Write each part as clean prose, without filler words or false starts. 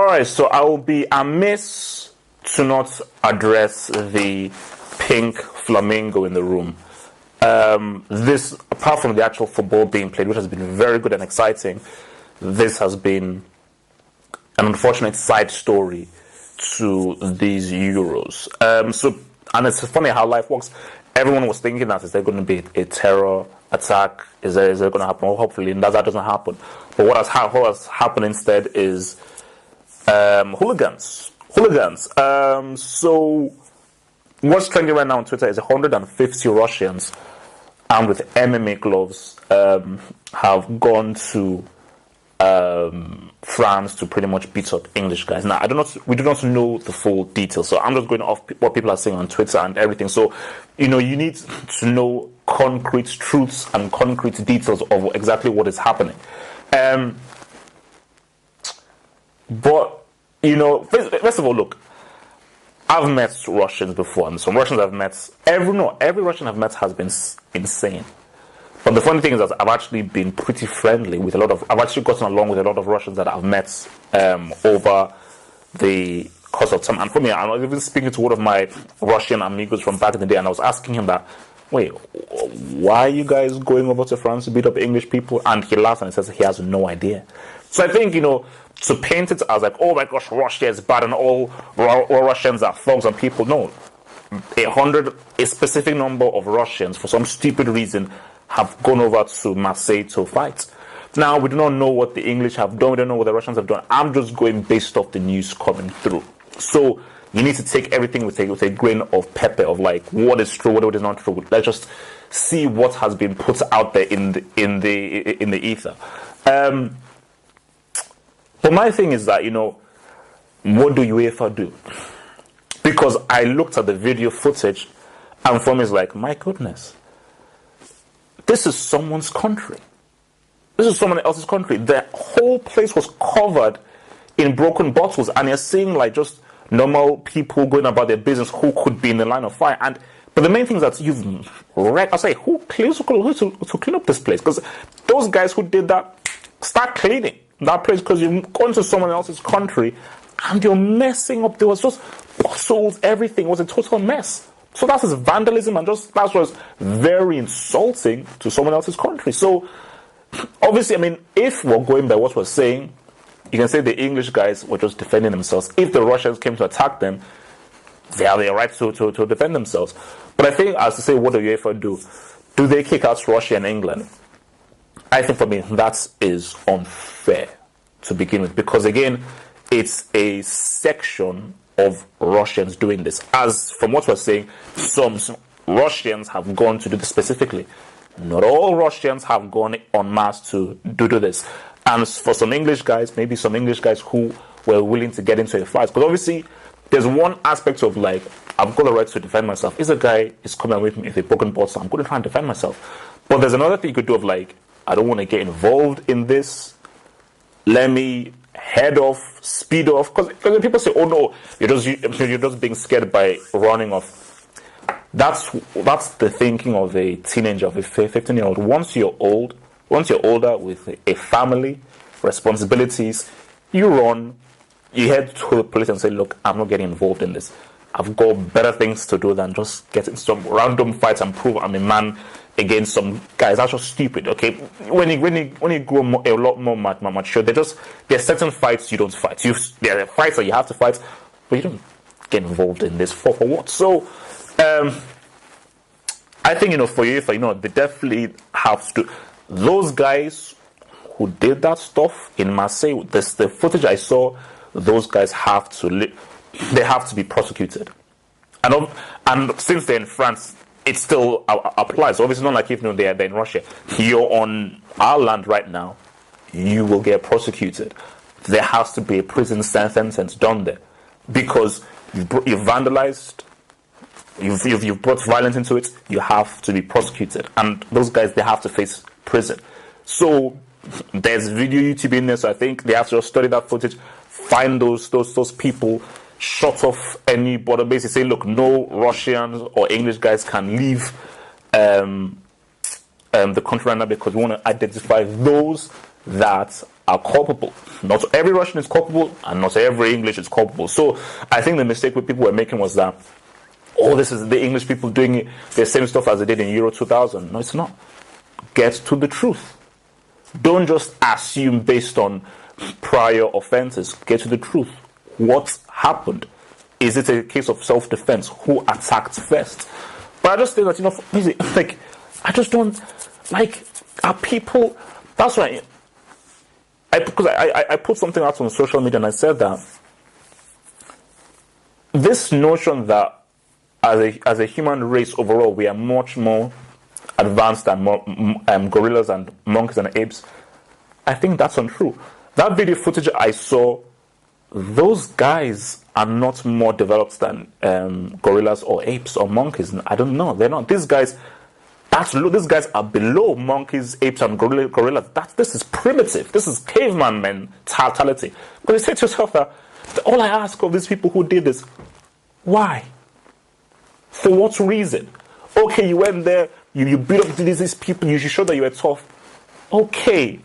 All right, so I will be amiss to not address the pink flamingo in the room. This, apart from the actual football being played, which has been very good and exciting, this has been an unfortunate side story to these Euros. And it's funny how life works. Everyone was thinking that is there going to be a terror attack? Is there going to happen? Well, hopefully that doesn't happen. But what has happened instead is hooligans. So what's trending right now on Twitter is 150 Russians armed with MMA gloves have gone to France to pretty much beat up English guys. Now, we do not know the full details, so I'm just going off what people are saying on Twitter and everything. So, you need to know concrete truths and concrete details of exactly what is happening. But, first of all, look, I've met Russians before, and some Russians I've met, every Russian I've met has been insane. But the funny thing is that I've actually been pretty friendly with I've actually gotten along with a lot of Russians that I've met over the course of time. And for me, I was even speaking to one of my Russian amigos from back in the day, and I was asking him that, wait, why are you guys going over to France to beat up English people? And he laughs and he says he has no idea. So I think, to paint it as like, oh my gosh, Russia is bad and all Russians are thugs and people, no. A specific number of Russians, for some stupid reason, have gone over to Marseille to fight. Now, we do not know what the English have done. We don't know what the Russians have done. I'm just going based off the news coming through. So you need to take everything with a grain of pepper of like what is true, what is not true. Let's just see what has been put out there in the ether. But my thing is that, what do UEFA do? Because I looked at the video footage and for me it's like, my goodness, this is someone's country. This is someone else's country. The whole place was covered in broken bottles, and you're seeing like just normal people going about their business who could be in the line of fire. But the main thing is that you've wrecked. I say, who to clean up this place? Because those guys who did that, start cleaning that place, because you've gone to someone else's country and you're messing up. There was just bottles, everything was a total mess. So that's just vandalism, and that's just very insulting to someone else's country. So obviously, if we're going by what we're saying, you can say the English guys were just defending themselves. If the Russians came to attack them, they have the right to defend themselves. But I think, as to say, what do UEFA do? Do they kick out Russia and England? I think for me, that is unfair to begin with. Because again, it's a section of Russians doing this. As from what we're saying, some Russians have gone to do this specifically. Not all Russians have gone en masse to do this. And for some English guys, maybe some English guys who were willing to get into a fight. Because obviously, there's one aspect of like, I've got the right to defend myself. If a guy is coming with me with a broken bottle, I'm going to try and defend myself. But there's another thing you could do of like, I don't want to get involved in this. Let me head off, speed off. Because people say, oh no, you're just being scared by running off. That's the thinking of a teenager, of a 15-year-old. Once you're older with a family, responsibilities, you run, you head to the police and say, look, I'm not getting involved in this. I've got better things to do than just get in some random fights and prove I'm a man against some guys. That's just stupid, okay? When you grow a lot more mature, there's certain fights you don't fight. There are fights that you have to fight, but you don't get involved in this for what? So, I think, for UEFA, they definitely have to. Those guys who did that stuff in Marseille, the footage I saw, those guys have to be prosecuted. And since they're in France, it still applies. Obviously, not like if they're in Russia. You're on our land right now, you will get prosecuted. There has to be a prison sentence done there because you've vandalized. You've brought violence into it. You have to be prosecuted, and those guys, they have to face prison. So there's video YouTube in there. So I think they have to just study that footage, find those people, shut off any border. Basically say, look, no Russians or English guys can leave the country right now because we want to identify those that are culpable. Not every Russian is culpable, and not every English is culpable. So I think the mistake what people were making was that, oh, this is the English people doing the same stuff as they did in Euro 2000. No, it's not. Get to the truth. Don't just assume based on prior offenses. Get to the truth. What happened? Is it a case of self-defense? Who attacked first? But I just think that, like, I just don't, like, are people, that's why because I put something out on social media and I said that this notion that as a human race overall we are much more advanced than gorillas and monkeys and apes, I think that's untrue. That video footage I saw, those guys are not more developed than gorillas or apes or monkeys. I don't know. They're not. These guys are below monkeys, apes, and gorillas. This is primitive. This is caveman mentality. But you say to yourself that all I ask of these people who did this, why? For what reason? Okay, you went there, you beat up these people, you show that you were tough. Okay,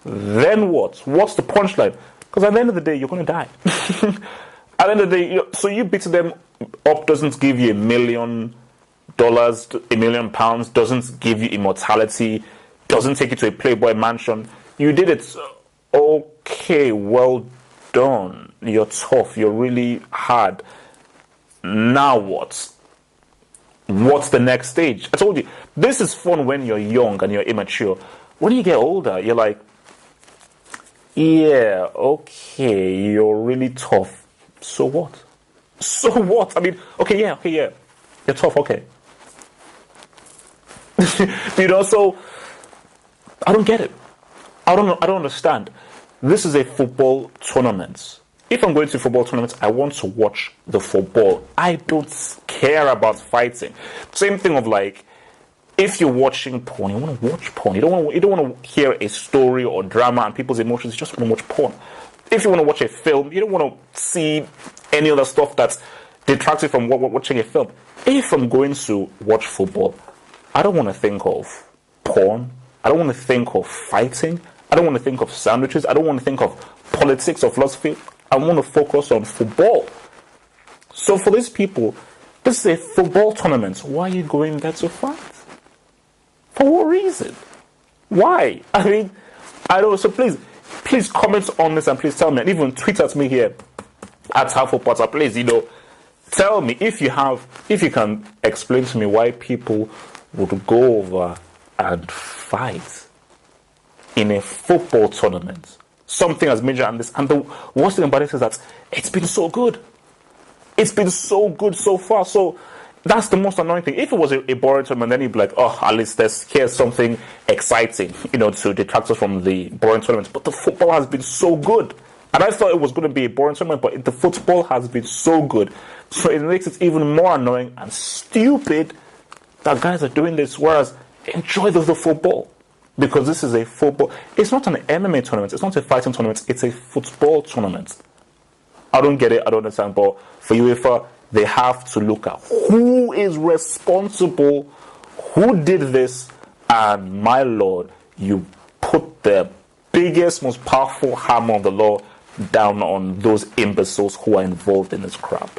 then what? What's the punchline? Because at the end of the day, you're going to die. At the end of the day, so you beating them up doesn't give you $1 million, £1 million, doesn't give you immortality, doesn't take you to a Playboy mansion. You did it. Okay, well done. You're tough. You're really hard. Now what? What's the next stage? I told you, this is fun when you're young and you're immature. When you get older, you're like, yeah, okay, you're really tough. So what? So what? I mean, okay, yeah. You're tough, okay. So I don't get it. I don't understand. This is a football tournament. If I'm going to football tournaments, I want to watch the football. I don't care about fighting. Same thing of like, if you're watching porn, you want to watch porn. You don't want to hear a story or drama and people's emotions. You just want to watch porn. If you want to watch a film, you don't want to see any other stuff that's detracting from watching a film. If I'm going to watch football, I don't want to think of porn. I don't want to think of fighting. I don't want to think of sandwiches. I don't want to think of politics or philosophy. I want to focus on football. So for these people, this is a football tournament. Why are you going there to fight? For what reason? Why? I mean, I don't know. So please comment on this and please tell me. And even tweet at me here at Half Potter. Please, tell me if you can explain to me why people would go over and fight in a football tournament. Something as major as this. And the worst thing about it is that it's been so good. It's been so good so far. So that's the most annoying thing. If it was a boring tournament, then you'd be like, oh, at least here's something exciting, to detract us from the boring tournament. But the football has been so good. And I thought it was going to be a boring tournament, but the football has been so good. So it makes it even more annoying and stupid that guys are doing this. Whereas, enjoy the football. Because this is a football. It's not an MMA tournament. It's not a fighting tournament. It's a football tournament. I don't get it. I don't understand. But for UEFA, they have to look at who is responsible, who did this, and my Lord, you put the biggest, most powerful hammer of the law down on those imbeciles who are involved in this crap.